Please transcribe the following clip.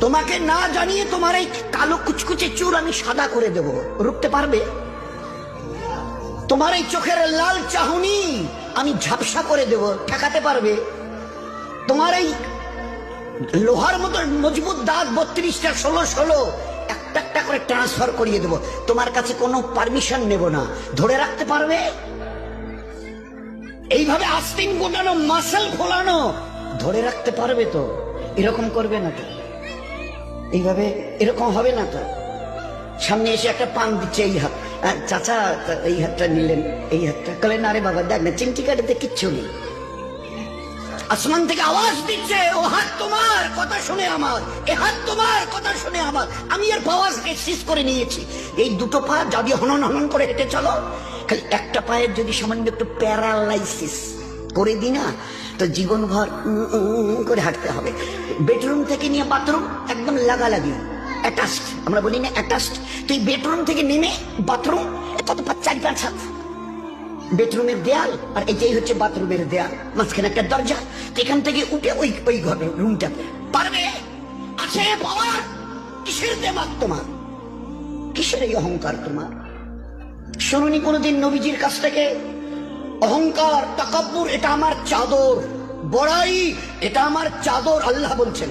তোমাকে না জানিয়ে তোমার এই কালো কুচকুচে চুল আমি সাদা করে দেব, রুখতে পারবে? তোমার এই চোখের লাল চাহনি আমি ঝাপসা করে দেব, ঠেকাতে পারবে? তোমার এই লোহার মতো মজবুত দাঁত 32টা 16 একটা একটা করে ট্রান্সফার করিয়ে দেব, তোমার কাছে কোনো পারমিশন নেব না, ধরে রাখতে পারবে? এইভাবে আস্তিন গোটানো, মাসেল ফোলানো, ধরে রাখতে পারবে তো? এরকম করবে না তো? এইভাবে এরকম হবে না তো? সামনে এসে একটা পান দিচ্ছে, এই হাত, চাচা এই হাতটা নিলেন, এই হাতটা কলেন, আরে বাবা দেখ না চিমটি কাটাতে কিচ্ছু নেই। আসমান থেকে আওয়াজ দিচ্ছে, ও হাত তোমার কথা শুনে আমার, এ হাত তোমার কথা শুনে আমার, আমি এর পাওয়ারকে সিজ করে নিয়েছি। এই দুটো পা যদি হনন হনন করে হেঁটে চলো, খালি একটা পায়ের যদি সামান্য একটু প্যারালাইসিস করে দিই না, তো জীবনভর করে হাঁটতে হবে। বেডরুম থেকে নিয়ে বাথরুম একদম লাগালাগি, অ্যাটাচড, আমরা বলি না অ্যাটাচড। তুই বেডরুম থেকে নেমে বাথরুম কত 4-5 হাত, বেডরুমের দেয়াল আর এটাই হচ্ছে বাথরুমের দেয়াল, মাঝখানে একটা দরজা, এখান থেকে উঠে ওই ঘর রুমটা পারবে? আছে পাওয়ার? কিসের দেমাগ তোমার? কিসের এই অহংকার তোমার? শুনুনি কোনোদিন নবীজির কাছ থেকে অহংকার, তাকাব্বুর এটা আমার চাদর, বড়াই এটা আমার চাদর, আল্লাহ বলছেন।